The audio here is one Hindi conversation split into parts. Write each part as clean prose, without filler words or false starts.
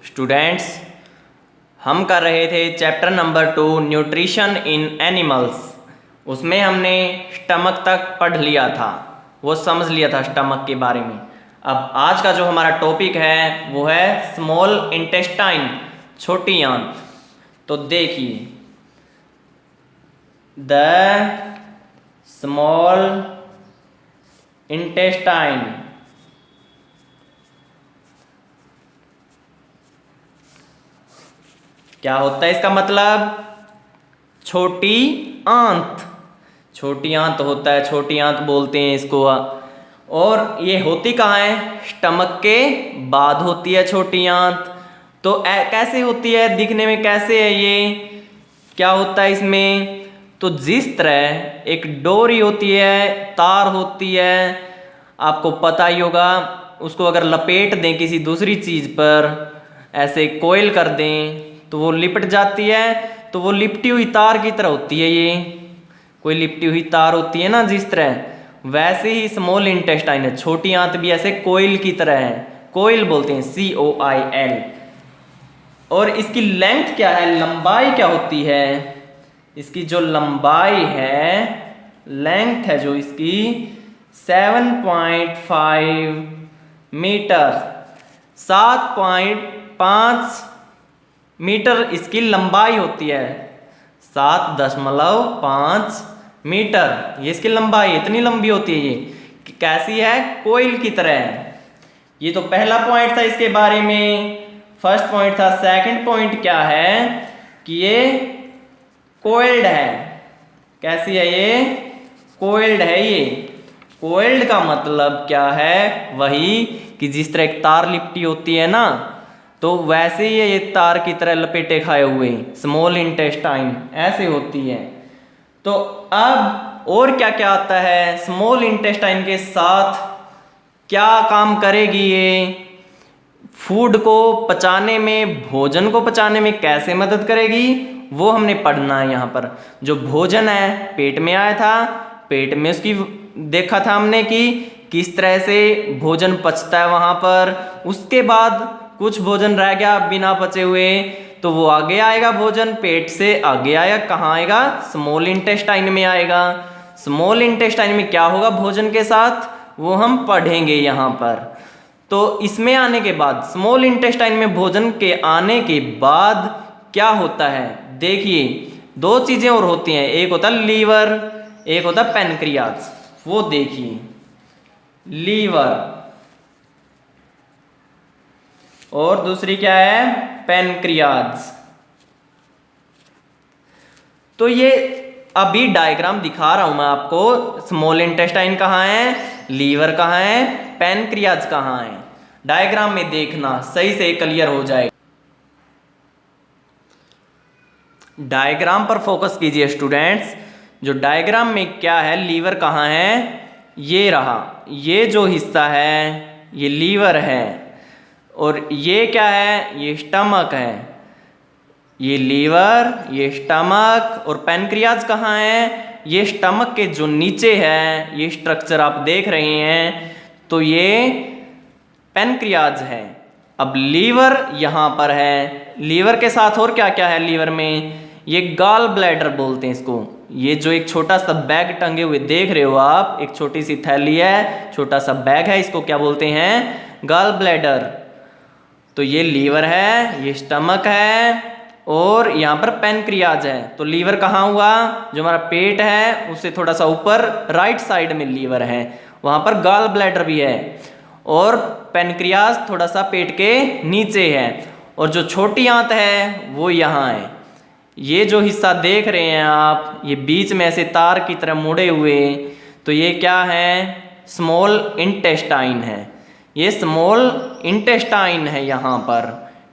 स्टूडेंट्स, हम कर रहे थे chapter number 2 nutrition in animals. उसमें हमने स्टमक तक पढ़ लिया था, वो समझ लिया था स्टमक के बारे में। अब आज का जो हमारा टॉपिक है वो है स्मॉल इंटेस्टाइन, छोटी आंत। तो देखिए, द स्मॉल इंटेस्टाइन क्या होता है, इसका मतलब छोटी आंत। छोटी आंत होता है, छोटी आंत बोलते हैं इसको। और ये होती कहाँ है? स्टमक के बाद होती है छोटी आंत। तो कैसे होती है, दिखने में कैसे है ये, क्या होता है इसमें? तो जिस तरह एक डोरी होती है, तार होती है, आपको पता ही होगा, उसको अगर लपेट दें किसी दूसरी चीज़ पर, ऐसे कोयल कर दें तो वो लिपट जाती है। तो वो लिपटी हुई तार की तरह होती है ये, कोई लिपटी हुई तार होती है ना, जिस तरह, वैसे ही स्मॉल इंटेस्टाइन है। छोटी आंत भी ऐसे कोयल की तरह है, कोयल बोलते हैं, COIL। और इसकी लेंथ क्या है, लंबाई क्या होती है? इसकी जो लंबाई है, लेंथ है जो इसकी 7.5 मीटर, 7.5 मीटर इसकी लंबाई होती है। 7.5 मीटर ये इसकी लंबाई, इतनी लंबी होती है ये। कैसी है? कोयल की तरह है। ये तो पहला पॉइंट था इसके बारे में, फर्स्ट पॉइंट था। सेकंड पॉइंट क्या है कि ये कोइल्ड है। कैसी है ये? कोइल्ड है ये। कोइल्ड का मतलब क्या है? वही कि जिस तरह एक तार लिपटी होती है ना, तो वैसे ही ये तार की तरह लपेटे खाए हुए स्मॉल इंटेस्टाइन ऐसे होती है। तो अब और क्या क्या आता है स्मॉल इंटेस्टाइन के साथ, क्या काम करेगी ये? फूड को पचाने में, भोजन को पचाने में कैसे मदद करेगी, वो हमने पढ़ना है यहाँ पर। जो भोजन है पेट में आया था, पेट में उसकी देखा था हमने कि किस तरह से भोजन पचता है वहाँ पर। उसके बाद कुछ भोजन रह गया बिना पचे हुए, तो वो आगे आएगा, भोजन पेट से आगे आएगा, कहाँ आएगा? स्मॉल इंटेस्टाइन में आएगा। स्मॉल इंटेस्टाइन में क्या होगा भोजन के साथ, वो हम पढ़ेंगे यहाँ पर। तो इसमें आने के बाद, स्मॉल इंटेस्टाइन में भोजन के आने के बाद क्या होता है, देखिए दो चीज़ें और होती हैं। एक होता है लीवर, एक होता है पैनक्रियाज। वो देखिए, लीवर और दूसरी क्या है? पैनक्रियाज। तो ये अभी डायग्राम दिखा रहा हूं मैं आपको। स्मॉल इंटेस्टाइन कहाँ है, लीवर कहाँ है, पैनक्रियाज कहाँ है। डायग्राम में देखना, सही से क्लियर हो जाएगा। डायग्राम पर फोकस कीजिए स्टूडेंट्स। जो डायग्राम में क्या है, लीवर कहाँ है, ये रहा, ये जो हिस्सा है ये लीवर है। और ये क्या है? ये स्टमक है। ये लीवर, ये स्टमक, और पैनक्रियाज कहाँ है? ये स्टमक के जो नीचे है, ये स्ट्रक्चर आप देख रहे हैं, तो ये पैनक्रियाज है। अब लीवर यहाँ पर है। लीवर के साथ और क्या क्या है लीवर में? ये गॉल ब्लैडर बोलते हैं इसको। ये जो एक छोटा सा बैग टंगे हुए देख रहे हो आप, एक छोटी सी थैली है, छोटा सा बैग है, इसको क्या बोलते हैं? Gall bladder. तो ये लीवर है, ये स्टमक है, और यहाँ पर पैनक्रियाज है। तो लीवर कहाँ हुआ? जो हमारा पेट है उससे थोड़ा सा ऊपर राइट साइड में लीवर है, वहाँ पर गॉल ब्लैडर भी है। और पैनक्रियाज थोड़ा सा पेट के नीचे है। और जो छोटी आंत है वो यहाँ है। ये जो हिस्सा देख रहे हैं आप, ये बीच में ऐसे तार की तरह मुड़े हुए, तो ये क्या है? स्मॉल इंटेस्टाइन है। ये स्मॉल इंटेस्टाइन है यहाँ पर।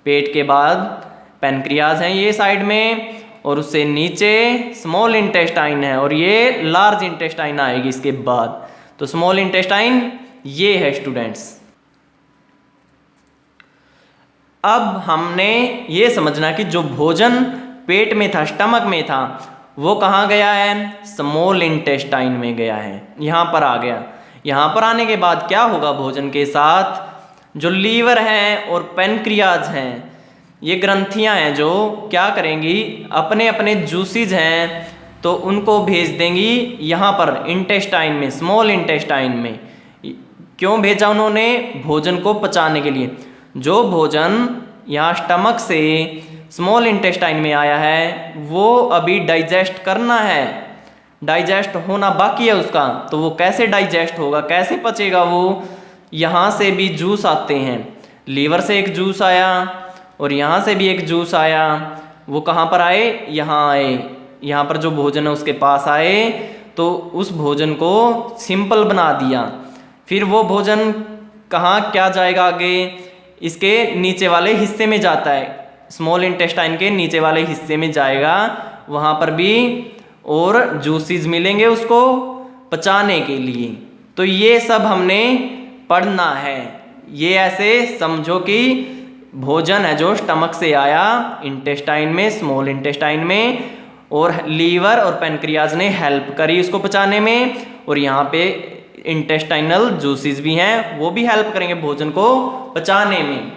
पेट के बाद पैनक्रियाज है ये साइड में, और उससे नीचे स्मॉल इंटेस्टाइन है, और ये लार्ज इंटेस्टाइन आएगी इसके बाद। तो स्मॉल इंटेस्टाइन ये है स्टूडेंट्स। अब हमने ये समझना कि जो भोजन पेट में था, स्टमक में था, वो कहाँ गया है? स्मॉल इंटेस्टाइन में गया है, यहाँ पर आ गया। यहाँ पर आने के बाद क्या होगा भोजन के साथ? जो लीवर है और पैनक्रियाज हैं, ये ग्रंथियां हैं जो क्या करेंगी, अपने अपने जूसीज हैं तो उनको भेज देंगी यहाँ पर इंटेस्टाइन में, स्मॉल इंटेस्टाइन में। क्यों भेजा उन्होंने? भोजन को पचाने के लिए। जो भोजन यहाँ स्टमक से स्मॉल इंटेस्टाइन में आया है वो अभी डाइजेस्ट करना है, डाइजेस्ट होना बाकी है उसका। तो वो कैसे डाइजेस्ट होगा, कैसे पचेगा वो? यहाँ से भी जूस आते हैं, लीवर से एक जूस आया और यहाँ से भी एक जूस आया। वो कहाँ पर आए? यहाँ आए, यहाँ पर जो भोजन है उसके पास आए तो उस भोजन को सिंपल बना दिया। फिर वो भोजन कहाँ क्या जाएगा आगे? इसके नीचे वाले हिस्से में जाता है, स्मॉल इंटेस्टाइन के नीचे वाले हिस्से में जाएगा। वहाँ पर भी और जूसेस मिलेंगे उसको पचाने के लिए। तो ये सब हमने पढ़ना है। ये ऐसे समझो कि भोजन है जो स्टमक से आया इंटेस्टाइन में, स्मॉल इंटेस्टाइन में, और लीवर और पैनक्रियाज ने हेल्प करी उसको पचाने में, और यहाँ पे इंटेस्टाइनल जूसेस भी हैं वो भी हेल्प करेंगे भोजन को पचाने में।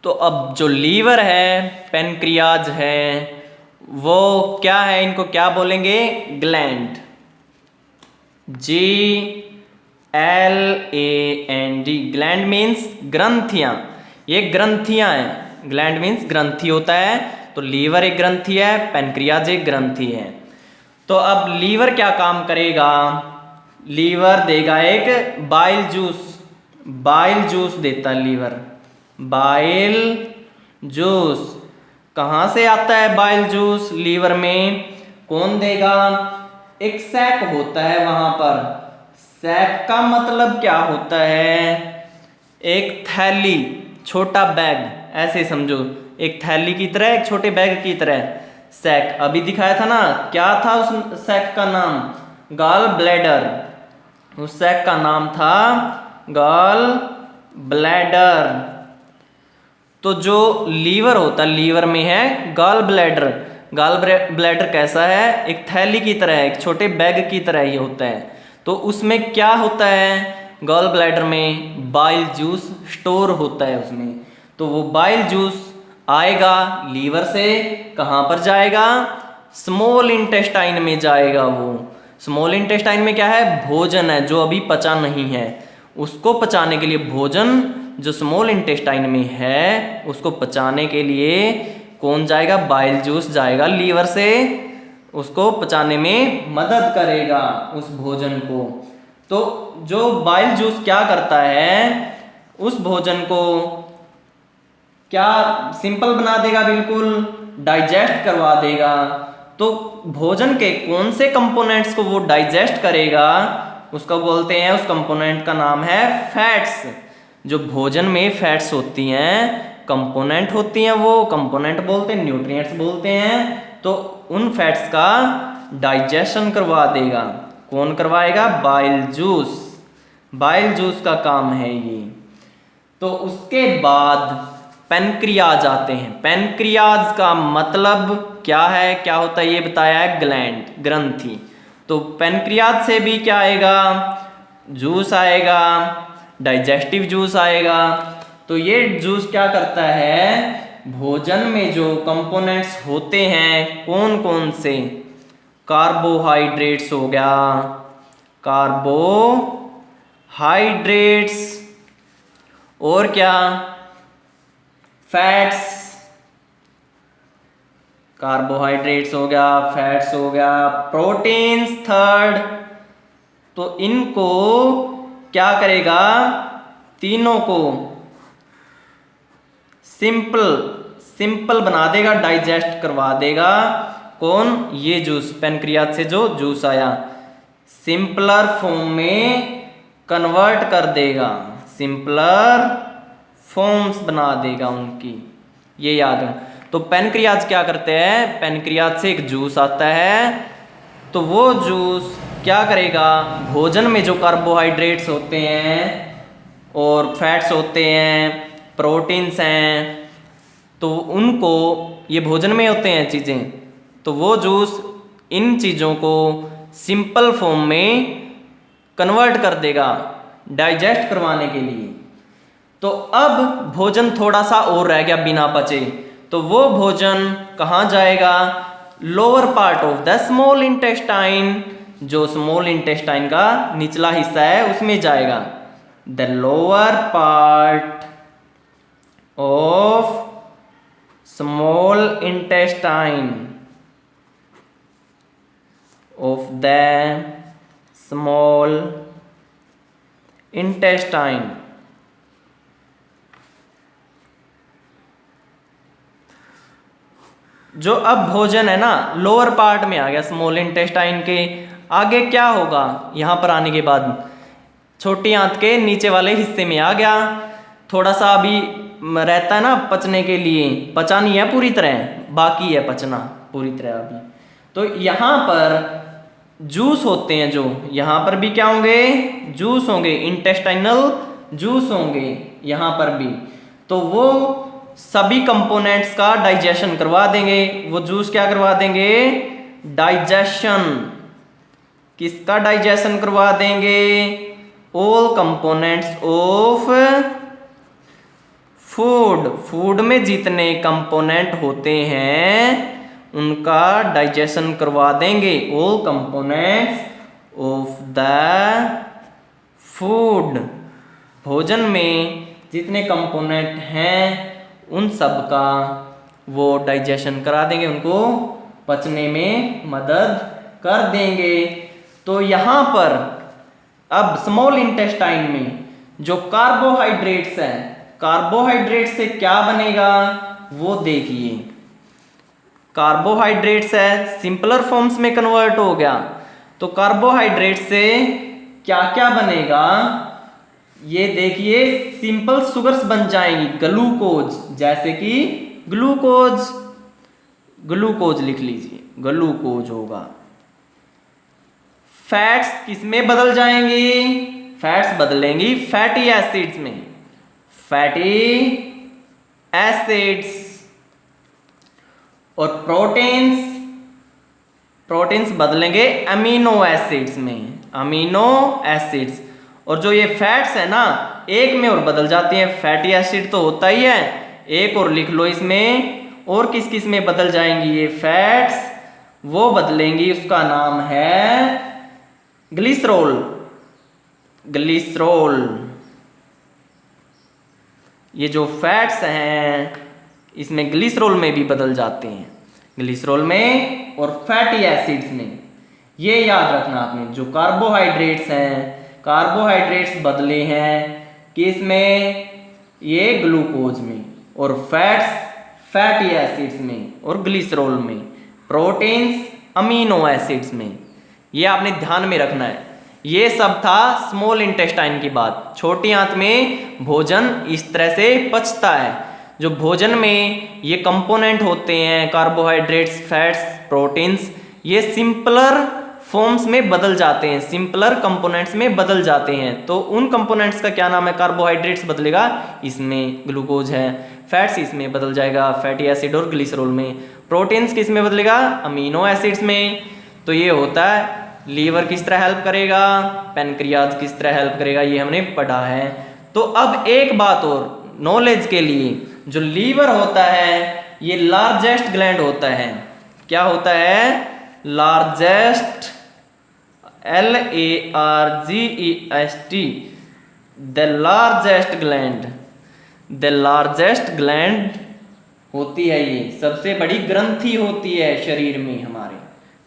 तो अब जो लीवर है, पैनक्रियाज है, वो क्या है? इनको क्या बोलेंगे? ग्लैंड। GLAND। ग्लैंड मीन्स ग्रंथियां। ये ग्रंथियां हैं, ग्लैंड मीन्स ग्रंथि होता है। तो लीवर एक ग्रंथि है, पैनक्रियाज एक ग्रंथि है। तो अब लीवर क्या काम करेगा? लीवर देगा एक बाइल जूस, बाइल जूस देता है लीवर, बाइल जूस। कहाँ से आता है बाइल जूस लीवर में? कौन देगा? एक सैक होता है वहां पर। सैक का मतलब क्या होता है? एक थैली, छोटा बैग, ऐसे समझो, एक थैली की तरह, एक छोटे बैग की तरह सैक। अभी दिखाया था ना, क्या था उस सैक का नाम? Gall bladder. उस सैक का नाम था गॉल ब्लैडर। तो जो लीवर होता है, लीवर में है गॉल ब्लैडर। गॉल ब्लैडर कैसा है? एक थैली की तरह है, एक छोटे बैग की तरह ही होता है। तो उसमें क्या होता है? गॉल ब्लैडर में बाइल जूस स्टोर होता है उसमें। तो वो बाइल जूस आएगा लीवर से, कहाँ पर जाएगा? स्मॉल इंटेस्टाइन में जाएगा। वो स्मॉल इंटेस्टाइन में क्या है? भोजन है जो अभी पचा नहीं है, उसको पचाने के लिए भोजन जो स्मॉल इंटेस्टाइन में है उसको पचाने के लिए कौन जाएगा? बाइल जूस जाएगा लीवर से, उसको पचाने में मदद करेगा उस भोजन को। तो जो बाइल जूस क्या करता है? उस भोजन को क्या सिंपल बना देगा, बिल्कुल डाइजेस्ट करवा देगा। तो भोजन के कौन से कंपोनेंट्स को वो डाइजेस्ट करेगा उसको बोलते हैं, उस कंपोनेंट का नाम है फैट्स। जो भोजन में फैट्स होती हैं, कंपोनेंट होती हैं, वो कंपोनेंट बोलते हैं, न्यूट्रिएंट्स बोलते हैं। तो उन फैट्स का डाइजेशन करवा देगा। कौन करवाएगा? Bile juice. बाइल जूस का काम है ये। तो उसके बाद पैनक्रियाज आते हैं। पैनक्रियाज का मतलब क्या है, क्या होता है ये बताया है, ग्लैंड, ग्रंथि। तो पैनक्रियाज से भी क्या आएगा? जूस आएगा, डाइजेस्टिव जूस आएगा। तो ये जूस क्या करता है? भोजन में जो कंपोनेंट्स होते हैं, कौन कौन से? कार्बोहाइड्रेट्स हो गया, कार्बोहाइड्रेट्स, और क्या? फैट्स। कार्बोहाइड्रेट्स हो गया, फैट्स हो गया, प्रोटीन्स थर्ड। तो इनको क्या करेगा? तीनों को सिंपल बना देगा, डाइजेस्ट करवा देगा। कौन? ये जूस, पैनक्रियाज से जो जूस आया, सिंपलर फॉर्म में कन्वर्ट कर देगा, सिंपलर फॉर्म्स बना देगा उनकी। ये याद है। तो पैनक्रियाज क्या करते हैं? पैनक्रियाज से एक जूस आता है, तो वो जूस क्या करेगा? भोजन में जो कार्बोहाइड्रेट्स होते हैं और फैट्स होते हैं, प्रोटीन्स हैं, तो उनको, ये भोजन में होते हैं चीज़ें, तो वो जूस इन चीज़ों को सिंपल फॉर्म में कन्वर्ट कर देगा डाइजेस्ट करवाने के लिए। तो अब भोजन थोड़ा सा और रह गया बिना पचे, तो वो भोजन कहाँ जाएगा? Lower part of the small intestine, जो स्मॉल इंटेस्टाइन का निचला हिस्सा है उसमें जाएगा। The lower part of small intestine of the small intestine. जो अब भोजन है ना लोअर पार्ट में आ गया, स्मॉल इंटेस्टाइन के आगे क्या होगा? यहाँ पर आने के बाद छोटी आंत के नीचे वाले हिस्से में आ गया। थोड़ा सा अभी रहता है ना पचने के लिए, पचा नहीं है पूरी तरह, बाकी है पचना पूरी तरह अभी। तो यहाँ पर जूस होते हैं, जो यहाँ पर भी क्या होंगे? जूस होंगे, इंटेस्टाइनल जूस होंगे यहाँ पर भी। तो वो सभी कंपोनेंट्स का डाइजेशन करवा देंगे। वो जूस क्या करवा देंगे? डाइजेशन। किसका डाइजेशन करवा देंगे? All components of food. Food में जितने कंपोनेंट होते हैं उनका डाइजेशन करवा देंगे। All components of the food. भोजन में जितने कंपोनेंट हैं उन सब का वो डाइजेशन करा देंगे, उनको पचने में मदद कर देंगे। तो यहाँ पर अब स्मॉल इंटेस्टाइन में जो कार्बोहाइड्रेट्स हैं, कार्बोहाइड्रेट से क्या बनेगा वो देखिए। कार्बोहाइड्रेट्स है, सिंपलर फॉर्म्स में कन्वर्ट हो गया। तो कार्बोहाइड्रेट से क्या क्या बनेगा ये देखिए। सिंपल शुगर्स बन जाएंगी, ग्लूकोज, जैसे कि ग्लूकोज, ग्लूकोज लिख लीजिए, ग्लूकोज होगा। फैट्स किसमें बदल जाएंगी? फैट्स बदलेंगी फैटी एसिड्स में, फैटी एसिड्स। और प्रोटीन्स, प्रोटीन्स बदलेंगे अमीनो एसिड्स में, अमीनो एसिड्स। और जो ये फैट्स है ना एक में और बदल जाती हैं, फैटी एसिड तो होता ही है, एक और लिख लो इसमें। और किस किस में बदल जाएंगी ये फैट्स? वो बदलेंगी, उसका नाम है ग्लिसरॉल, ग्लिसरॉल। ये जो फैट्स हैं इसमें ग्लिसरॉल में भी बदल जाते हैं, ग्लिसरॉल में और फैटी एसिड्स में। ये याद रखना आपने। जो कार्बोहाइड्रेट्स हैं, कार्बोहाइड्रेट्स बदले हैं किस में? ये ग्लूकोज में। और फैट्स फैटी एसिड्स में और ग्लिसरॉल में। प्रोटीन्स अमीनो एसिड्स में। ये आपने ध्यान में रखना है। ये सब था स्मॉल इंटेस्टाइन की बात। छोटी आंत में भोजन इस तरह से पचता है। जो भोजन में ये कंपोनेंट होते हैं कार्बोहाइड्रेट्स, फैट्स, प्रोटीन्स, ये सिंपलर फॉर्म्स में बदल जाते हैं, सिंपलर कंपोनेंट्स में बदल जाते हैं। तो उन कंपोनेंट्स का क्या नाम है? कार्बोहाइड्रेट्स बदलेगा, इसमें ग्लूकोज है। फैट्स इसमें बदल जाएगा, फैटी एसिड और ग्लिसरॉल में। प्रोटीन्स किस में बदलेगा? अमीनो एसिड्स में। तो ये होता है लीवर किस तरह हेल्प करेगा, पैनक्रियाज किस तरह हेल्प करेगा, ये हमने पढ़ा है। तो अब एक बात और नॉलेज के लिए, जो लीवर होता है ये लार्जेस्ट ग्लैंड होता है। क्या होता है? Largest, LARGEST, the largest gland. The largest gland होती है, ये सबसे बड़ी ग्रंथि होती है शरीर में हमारे,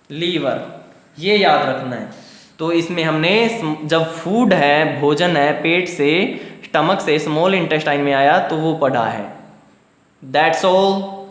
लीवर। ये याद रखना है। तो इसमें हमने जब फूड है, भोजन है, पेट से, स्टमक से स्मॉल इंटेस्टाइन में आया तो वो पढ़ा है। That's all.